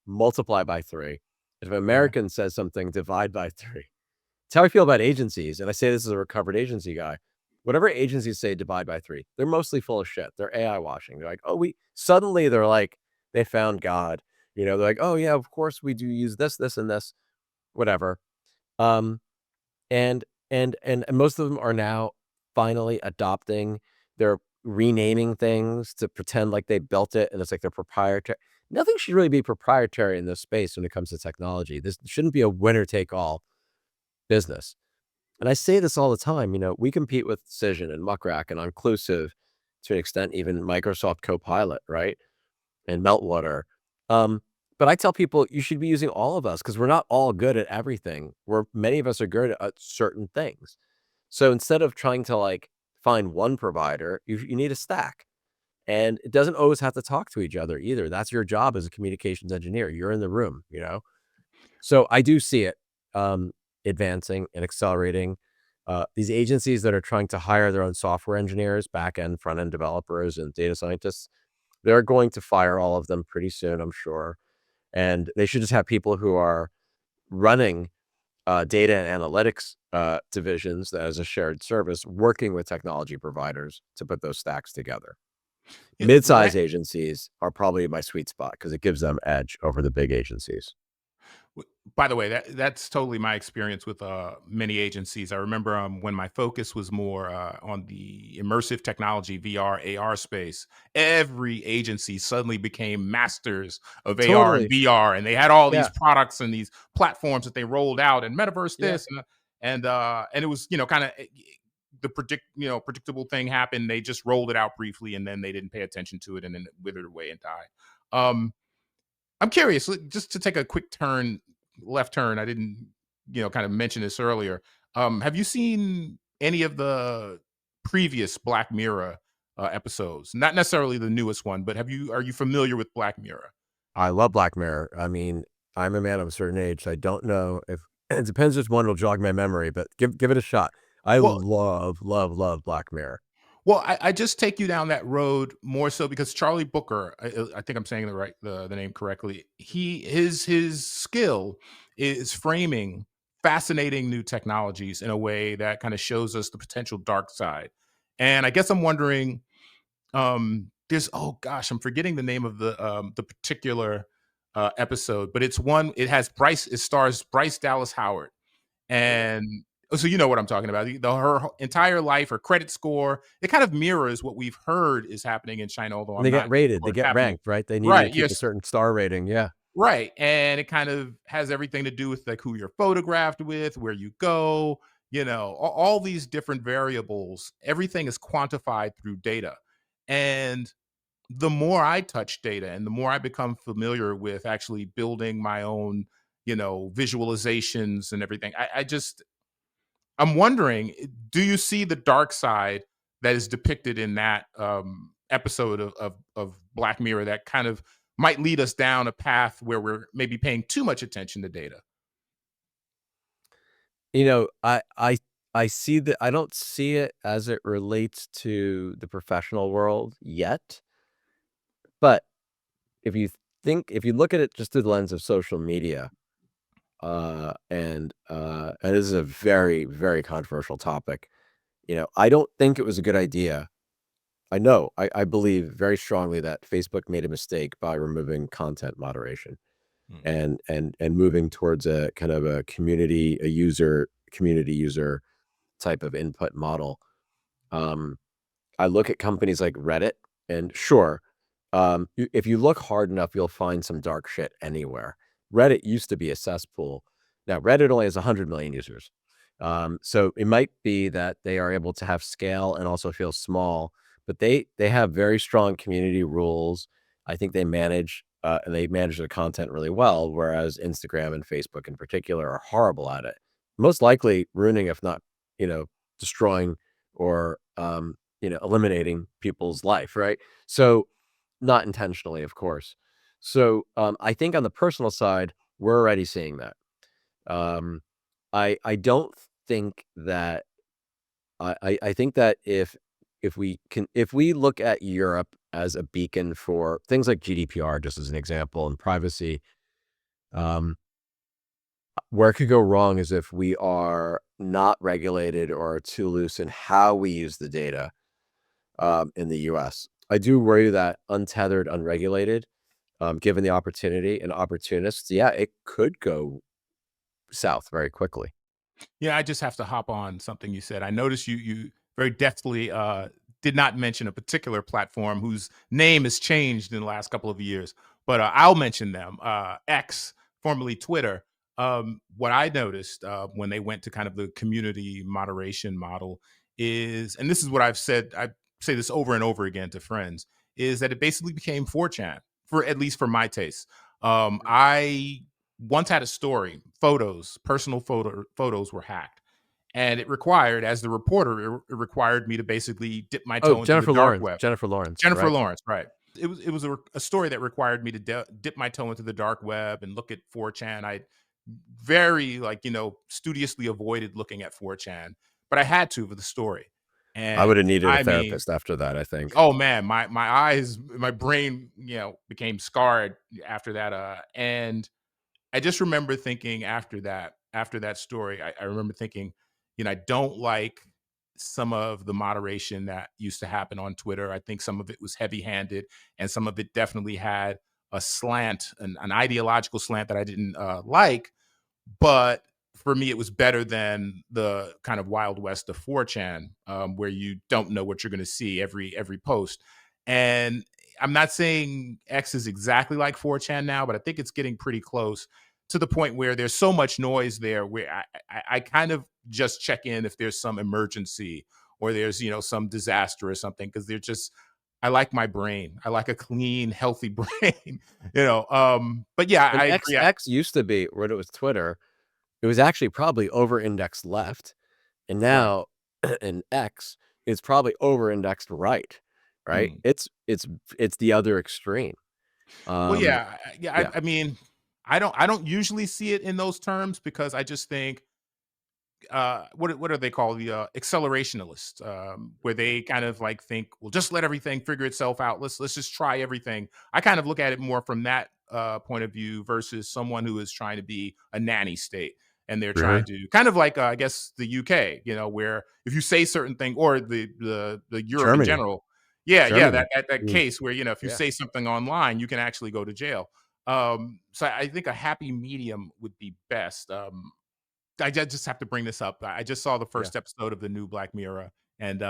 multiply by 3. If an
Yeah.
American says something, divide by 3. It's how I feel about agencies, and I say this as a recovered agency guy. Whatever agencies say divide by 3, they're mostly full of shit. They're AI washing. They're like, oh, they're like, they found God. They're like, oh yeah, of course we do use this, this, and this, whatever. Um, and and most of them are now finally adopting. They're renaming things to pretend like they built it, and it's like they're proprietary. Nothing should really be proprietary in this space when it comes to technology. This shouldn't be a winner take all business. And I say this all the time, we compete with Cision and Muckrack and Onclusive, to an extent, even Microsoft Copilot, right? and meltwater. But I tell people you should be using all of us because we're not all good at everything. Many of us are good at certain things. So instead of trying to like find one provider, you need a stack. And it doesn't always have to talk to each other either. That's your job as a communications engineer. You're in the room, you know? So I do see it advancing and accelerating. These agencies that are trying to hire their own software engineers, back end, front end developers, and data scientists, they're going to fire all of them pretty soon, I'm sure. And they should just have people who are running data and analytics divisions as a shared service, working with technology providers to put those stacks together.
Yeah,
Mid-size agencies are probably my sweet spot because it gives them edge over the big agencies.
By the way, that's totally my experience with many agencies. I remember when my focus was more on the immersive technology, VR, AR space. Every agency suddenly became masters of AR and
Totally.
VR, and they had all these
Yeah.
products and these platforms that they rolled out, and metaverse
Yeah.
this and it was kind of predictable thing happened. They just rolled it out briefly, and then they didn't pay attention to it, and then it withered away and died. I'm curious, just to take a quick left turn. I didn't, kind of mention this earlier. Have you seen any of the previous Black Mirror episodes? Not necessarily the newest one, but are you familiar with Black Mirror?
I love Black Mirror. I mean, I'm a man of a certain age, so I don't know if it depends which one will jog my memory, but give it a shot. I
Well,
love Black Mirror.
I just take you down that road more so because Charlie Booker, I think I'm saying the name correctly. His skill is framing fascinating new technologies in a way that kind of shows us the potential dark side. And I guess I'm wondering, there's oh gosh, I'm forgetting the name of the particular episode, but it stars Bryce Dallas Howard, and so you know what I'm talking about. Her entire life, her credit score, it kind of mirrors what we've heard is happening in China, although
And
I'm
they
not
get rated,
sure
they
it's
get
happening.
ranked, right? They need you to
Right,
keep a
yes,
certain star rating. Yeah.
right, and it kind of has everything to do with, like, who you're photographed with, where you go, all these different variables. Everything is quantified through data, and the more I touch data and the more I become familiar with actually building my own, visualizations and everything, I'm wondering, do you see the dark side that is depicted in that episode of Black Mirror that kind of might lead us down a path where we're maybe paying too much attention to data?
You know, I see that. I don't see it as it relates to the professional world yet, but if you look at it just through the lens of social media, and this is a very, very controversial topic. I don't think it was a good idea. I believe very strongly that Facebook made a mistake by removing content moderation
Mm.
and moving towards a kind of a community user type of input model. Um, I look at companies like Reddit, and sure, if you look hard enough, you'll find some dark shit anywhere. Reddit used to be a cesspool. Now Reddit only has 100 million users. So it might be that they are able to have scale and also feel small, but they have very strong community rules. I think they manage their content really well, whereas Instagram and Facebook in particular are horrible at it. Most likely ruining, if not, destroying or eliminating people's life, right? So not intentionally, of course. So I think on the personal side, we're already seeing that. Um, I don't think that I think that if we look at Europe as a beacon for things like GDPR, just as an example, and privacy, um, where it could go wrong is if we are not regulated or too loose in how we use the data in the US. I do worry that untethered, unregulated, given the opportunity and opportunists, yeah, it could go south very quickly.
Yeah, I just have to hop on something you said. I noticed you very deftly did not mention a particular platform whose name has changed in the last couple of years, but I'll mention them. X, formerly Twitter. What I noticed when they went to kind of the community moderation model is, and this is what I say this over and over again to friends, is that it basically became 4chan. for at least for my taste. I once had a story, personal photos were hacked. And it required, as the reporter, it required me to basically dip my
Oh,
toe into the dark web.
Jennifer Lawrence,
Jennifer
right?
Lawrence, right. It was a story that required me to dip my toe into the dark web and look at 4chan. I very, studiously avoided looking at 4chan, but I had to for the story.
I would have
And
needed a
I mean,
therapist after that, I think.
oh man, my eyes, my brain, became scarred after that. And I just remember thinking after that story, I remember thinking, I don't like some of the moderation that used to happen on Twitter. I think some of it was heavy handed and some of it definitely had a slant, an ideological slant that I didn't like. But for me, it was better than the kind of wild west of 4chan, where you don't know what you're going to see every post. And I'm not saying X is exactly like 4chan now, but I think it's getting pretty close to the point where there's so much noise there where I kind of just check in if there's some emergency or there's, some disaster or something, because they're just, I like my brain. I like a clean, healthy brain, but yeah,
And
I agree.
X used to be, when it was Twitter, it was actually probably over-indexed left, and
Right.
now in X, it's probably over-indexed right, right?
Mm.
It's the other extreme.
Well,
Um,
yeah, yeah.
yeah.
I mean, I don't usually see it in those terms because I just think what are they called, the accelerationists, where
Yeah.
they kind of like think, well, just let everything figure itself out, let's just try everything. I kind of look at it more from that point of view versus someone who is trying to be a nanny state, and they're trying
Really?
to kind of like I guess the UK, where if you say certain thing, or the Europe in
Germany.
general. Yeah,
Germany.
that
Mm,
case where if you
yeah.
say something online you can actually go to jail. So I think a happy medium would be best. Just have to bring this up. I just saw the
Yeah.
first episode of the new Black Mirror, and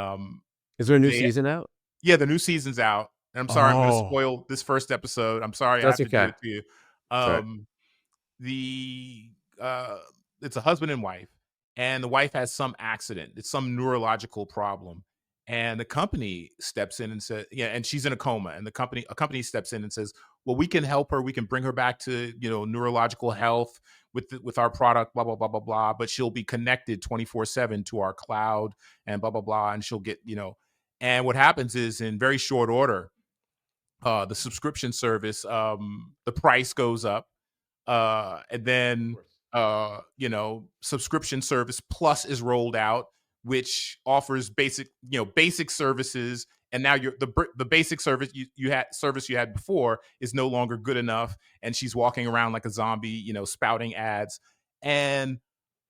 Is there a new
they
season out?
yeah, the new season's out. And I'm sorry, I'm going to
Oh,
spoil this first episode. I'm sorry, I
that's
have to do
okay.
it to you.
That's right.
Um, the it's a husband and wife, and the wife has some accident. It's some neurological problem, and the company steps in and says, yeah, and she's in a coma, and a company steps in and says, well, we can help her. We can bring her back to neurological health with our product, blah blah blah blah blah. But she'll be connected 24/7 to our cloud, and blah blah blah, and she'll get. And what happens is, in very short order, the subscription service, the price goes up, and then subscription service plus is rolled out, which offers basic services. And now the basic service you had before is no longer good enough, and she's walking around like a zombie, spouting ads. And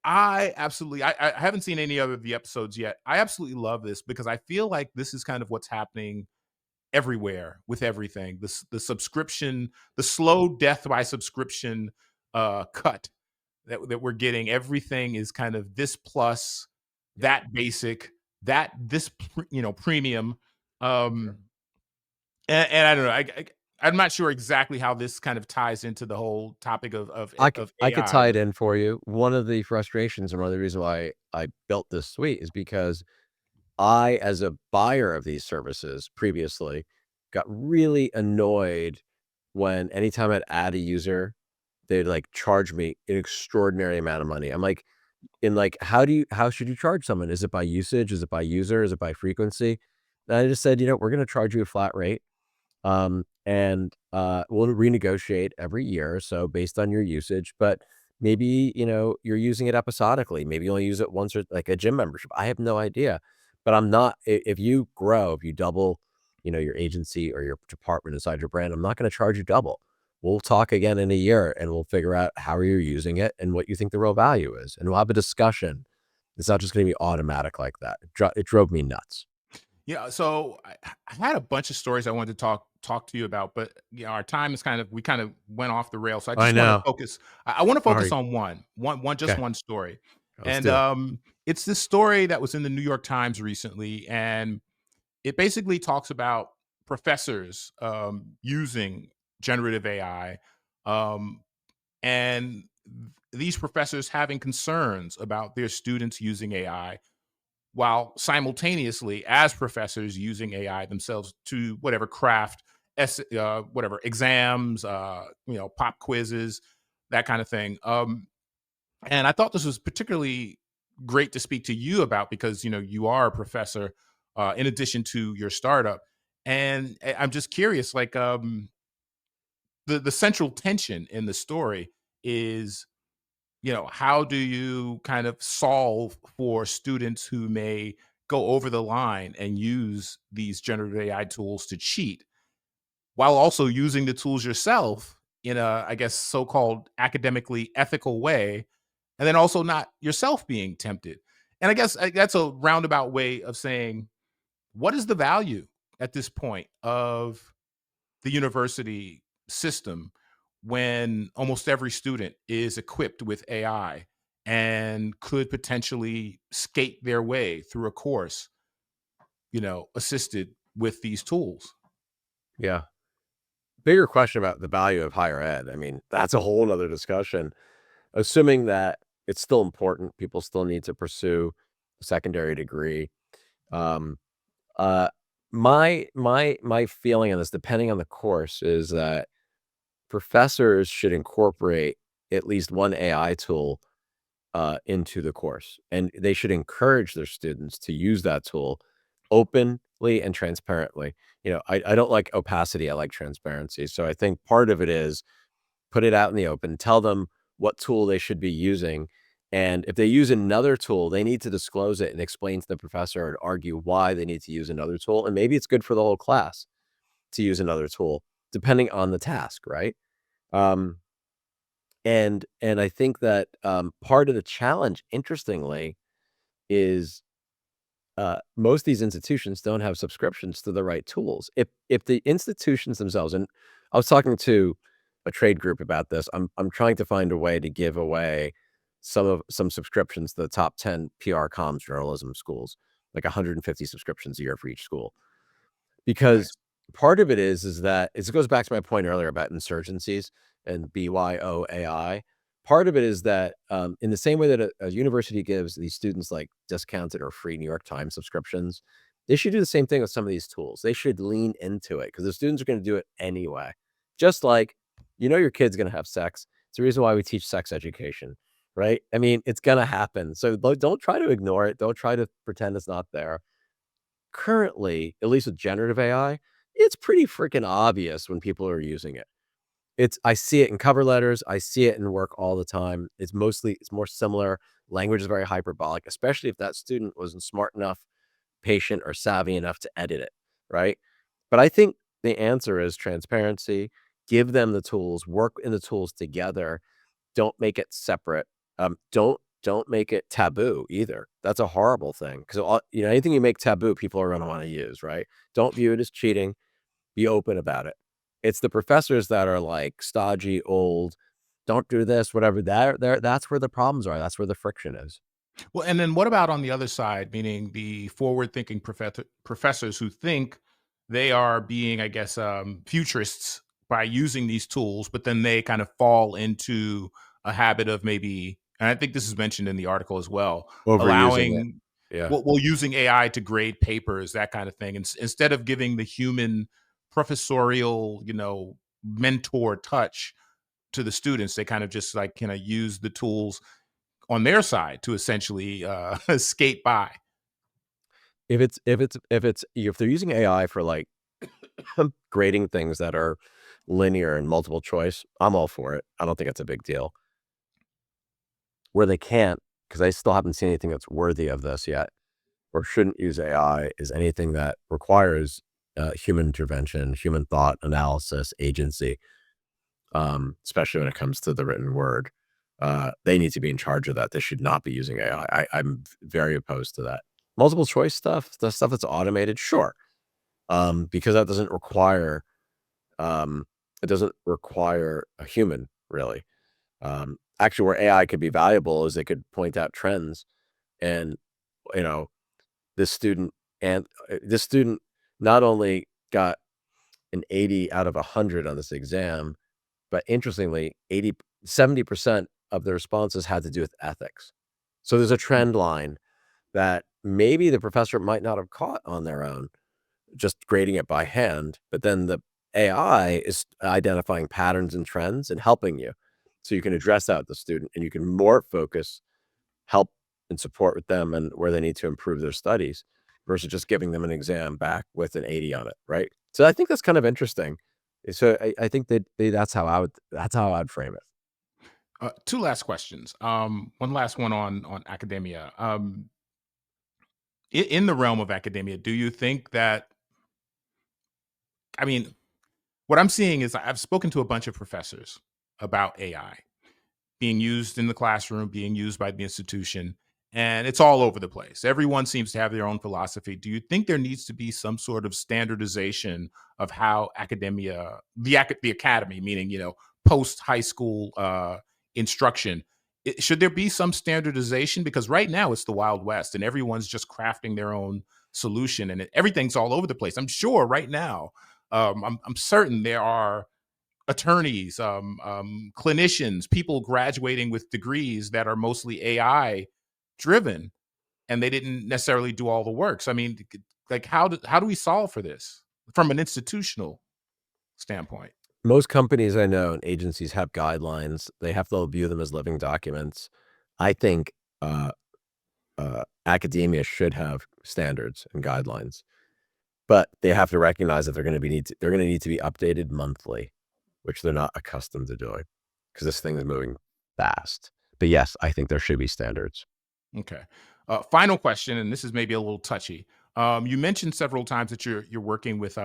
I haven't seen any other of the episodes yet. I absolutely love this because I feel like this is kind of what's happening everywhere with everything. The subscription, the slow death by subscription cut that we're getting. Everything is kind of this plus,
Yeah.
that basic, premium.
Sure.
Um and I don't know. I'm not sure exactly how this kind of ties into the whole topic of
I could
AI,
tie it
but
in for you. One of the frustrations and one of the reasons why I built this suite is because I, as a buyer of these services previously, got really annoyed when anytime I'd add a user, they'd like charge me an extraordinary amount of money. I'm like, how should you charge someone? Is it by usage? Is it by user? Is it by frequency? And I just said, we're going to charge you a flat rate. We'll renegotiate every year or so based on your usage, but maybe, you're using it episodically. Maybe you only use it once, or like a gym membership. I have no idea, but I'm not, if you grow, if you double, your agency or your department inside your brand, I'm not going to charge you double. We'll talk again in a year and we'll figure out how you're using it and what you think the real value is. And we'll have a discussion. It's not just going to be automatic like that. It drove me nuts.
yeah. So I had a bunch of stories I wanted to talk to you about, but our time is we kind of went off the rails. So I
I
just want to
know.
focus. I want to focus
Sorry.
on just
Okay.
one story,
Let's
and
do it.
it's this story that was in the New York Times recently, and it basically talks about professors using generative AI, um, and these professors having concerns about their students using AI while simultaneously as professors using AI themselves to whatever craft whatever exams, pop quizzes, that kind of thing. And I thought this was particularly great to speak to you about because you are a professor, in addition to your startup, and I'm just curious, like the central tension in the story is how do you kind of solve for students who may go over the line and use these generative AI tools to cheat while also using the tools yourself in a, I guess, so-called academically ethical way, and then also not yourself being tempted. And I guess that's a roundabout way of saying, what is the value at this point of the university system when almost every student is equipped with AI and could potentially skate their way through a course, assisted with these tools?
Yeah. Bigger question about the value of higher ed. I mean, that's a whole nother discussion. Assuming that it's still important, people still need to pursue a secondary degree. Um, uh, my feeling on this, depending on the course, is that professors should incorporate at least one AI tool into the course, and they should encourage their students to use that tool openly and transparently. I don't like opacity; I like transparency. So I think part of it is put it out in the open, tell them what tool they should be using. And if they use another tool, they need to disclose it and explain to the professor and argue why they need to use another tool. And maybe it's good for the whole class to use another tool, depending on the task, right? Um, and I think that part of the challenge, interestingly, is most of these institutions don't have subscriptions to the right tools. If the institutions themselves, and I was talking to a trade group about this, I'm trying to find a way to give away some subscriptions to the top 10 PR comms journalism schools, like 150 subscriptions a year for each school. Because
Nice.
part of it is that it goes back to my point earlier about insurgencies and BYOAI. Part of it is that, in the same way that a university gives these students, like, discounted or free New York Times subscriptions, they should do the same thing with some of these tools. They should lean into it because the students are gonna do it anyway. Just like, your kid's gonna have sex. It's the reason why we teach sex education, right? I mean, it's gonna happen. So don't try to ignore it. Don't try to pretend it's not there. Currently, at least with generative AI, it's pretty freaking obvious when people are using it. I see it in cover letters, I see it in work all the time. It's more similar. Language is very hyperbolic, especially if that student wasn't smart enough, patient, or savvy enough to edit it, right? But I think the answer is transparency. Give them the tools, work in the tools together. Don't make it separate. Don't make it taboo either. That's a horrible thing because anything you make taboo, people are going to want to use, right? Don't view it as cheating. Be open about it. It's the professors that are like stodgy, old, don't do this, whatever. That's where the problems are. That's where the friction is.
Well, and then what about on the other side, meaning the forward-thinking professors who think they are being, I guess, futurists by using these tools, but then they kind of fall into a habit of maybe, and I think this is mentioned in the article as well,
Overusing it.
allowing,
Yeah.
well, using AI to grade papers, that kind of thing, and instead of giving the human professorial, mentor touch to the students, they kind of just like use the tools on their side to essentially skate by.
If they're using AI for like grading things that are linear and multiple choice, I'm all for it. I don't think it's a big deal. Where they can't, because I still haven't seen anything that's worthy of this yet, or shouldn't use AI, is anything that requires human intervention, human thought, analysis, agency, especially when it comes to the written word. They need to be in charge of that. They should not be using AI. I'm very opposed to that. Multiple choice stuff, the stuff that's automated, sure, because that doesn't require a human really. Actually, where AI could be valuable is they could point out trends, and you know this student this student not only got an 80 out of 100 on this exam, but interestingly, 70% of the responses had to do with ethics. So there's a
Mm.
trend line that maybe the professor might not have caught on their own, just grading it by hand, but then AI is identifying patterns and trends and helping you. So you can address that with the student and you can more focus, help and support with them and where they need to improve their studies versus just giving them an exam back with an 80 on it, right? So I think that's kind of interesting. So I think that that's how I'd frame it.
Two last questions. One last one on academia. In the realm of academia, do you think that, I mean, what I'm seeing is I've spoken to a bunch of professors about AI being used in the classroom, being used by the institution, and it's all over the place. Everyone seems to have their own philosophy. Do you think there needs to be some sort of standardization of how academia, the academy, meaning post high school instruction, should there be some standardization? Because right now it's the Wild West, and everyone's just crafting their own solution, and everything's all over the place. I'm sure right now, I'm certain there are attorneys, clinicians, people graduating with degrees that are mostly AI driven, and they didn't necessarily do all the work. So, I mean, like, how do we solve for this from an institutional standpoint?
Most companies I know and agencies have guidelines. They have to view them as living documents. I think academia should have standards and guidelines, but they have to recognize that they're going to need to be updated monthly, which they're not accustomed to doing because this thing is moving fast. But yes, I think there should be standards.
Okay. Final question, and this is maybe a little touchy. You mentioned several times that you're working with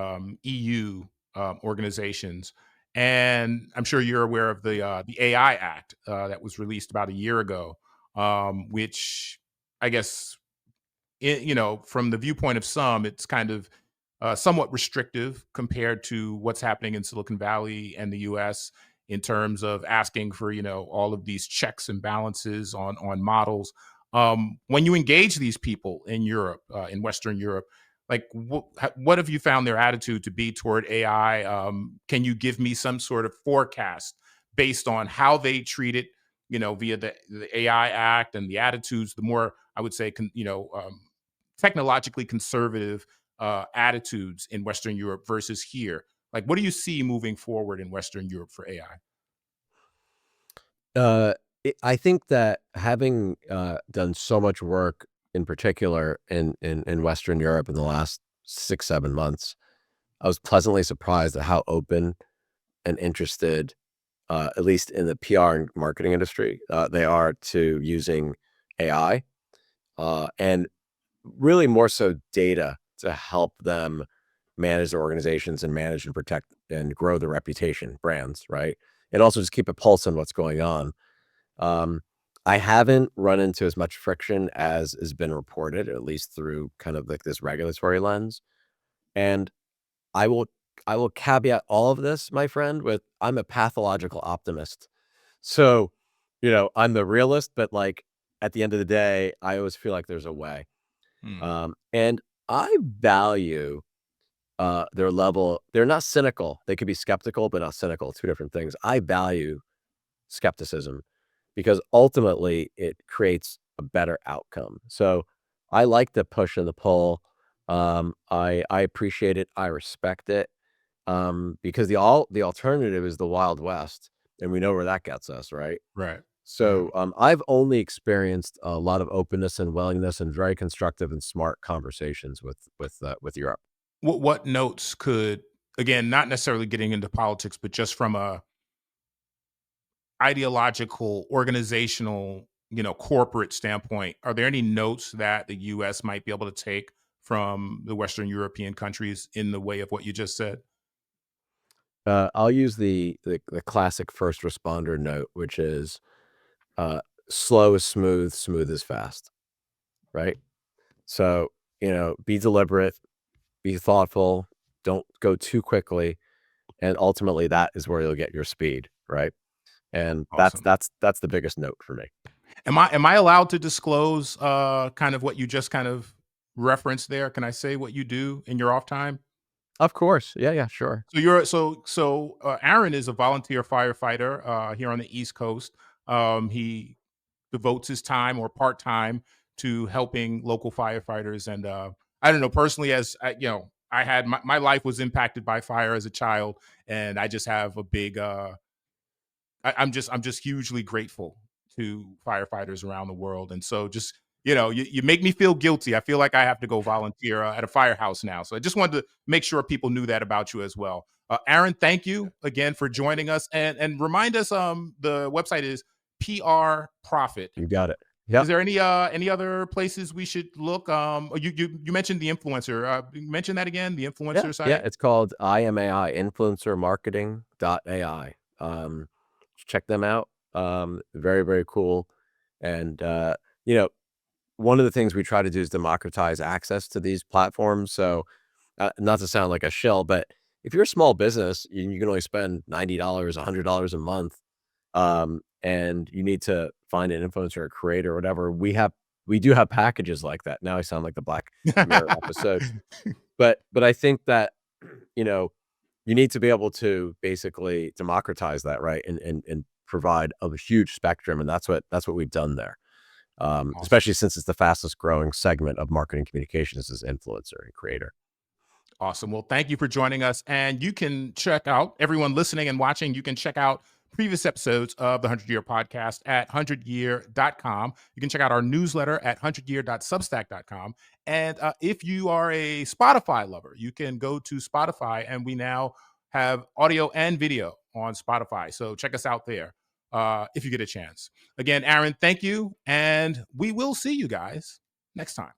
EU organizations, and I'm sure you're aware of the AI Act that was released about a year ago, which I guess from the viewpoint of some, it's kind of somewhat restrictive compared to what's happening in Silicon Valley and the U.S. in terms of asking for all of these checks and balances on models. When you engage these people in Europe, in Western Europe, like what have you found their attitude to be toward AI? Can you give me some sort of forecast based on how they treat it, via the AI Act and the attitudes, the more I would say, technologically conservative attitudes in Western Europe versus here? Like, what do you see moving forward in Western Europe for AI?
Uh, I think that having done so much work, in particular in Western Europe in the last 6, 7 months, I was pleasantly surprised at how open and interested, at least in the PR and marketing industry, they are to using AI, and really more so data to help them manage their organizations and manage and protect and grow their reputation, brands, right? And also just keep a pulse on what's going on. Um, I haven't run into as much friction as has been reported, at least through kind of like this regulatory lens. And I will I will caveat all of this, my friend, with I'm a pathological optimist. So, I'm the realist, but like at the end of the day, I always feel like there's a way.
Hmm.
And I value their level. They're not cynical. They could be skeptical, but not cynical. Two different things. I value skepticism because ultimately it creates a better outcome. So I like the push and the pull. I appreciate it. I respect it. Because the alternative is the Wild West, and we know where that gets us, right?
Right. Right.
So I've only experienced a lot of openness and willingness and very constructive and smart conversations with Europe.
What notes could, again, not necessarily getting into politics, but just from a ideological, organizational, corporate standpoint, are there any notes that the US might be able to take from the Western European countries in the way of what you just said?
I'll use the classic first responder note, which is uh, slow is smooth, smooth is fast, right? So, be deliberate, be thoughtful, don't go too quickly, and ultimately that is where you'll get your speed, right? And that's
Awesome.
that's that's the biggest note for me.
Am I allowed to disclose kind of what you just kind of referenced there? Can I say what you do in your off time?
Of course. Yeah, yeah, sure.
Aaron is a volunteer firefighter here on the East Coast. He devotes his time or part time to helping local firefighters, and I don't know personally, as I had my life was impacted by fire as a child, and I just have a big I'm just hugely grateful to firefighters around the world. And so just, you make me feel guilty. I feel like I have to go volunteer at a firehouse now. So I just wanted to make sure people knew that about you as well. Aaron, thank you again for joining us, and remind us the website is PR Profit.
You got it.
Is
Yep.
there any other places we should look? You mentioned the influencer. You mentioned that again, the influencer site.
Yeah, it's called IMAI, influencermarketing.ai. Check them out. Very, very cool. And one of the things we try to do is democratize access to these platforms. So not to sound like a shill, but if you're a small business, you can only spend $90, $100 a month, and you need to find an influencer or creator or whatever. We do have packages like that. Now I sound like the Black Mirror episode, but I think that you need to be able to basically democratize that, right, and provide a huge spectrum, and that's what we've done there.
Awesome.
Especially since it's the fastest growing segment of marketing communications is influencer and creator.
Awesome. Well, thank you for joining us. And you can check out, everyone listening and watching, you can check out previous episodes of the 100 Year Podcast at hundredyear.com. You can check out our newsletter at hundredyear.substack.com. And if you are a Spotify lover, you can go to Spotify, and we now have audio and video on Spotify. So check us out there if you get a chance. Again, Aaron, thank you. And we will see you guys next time.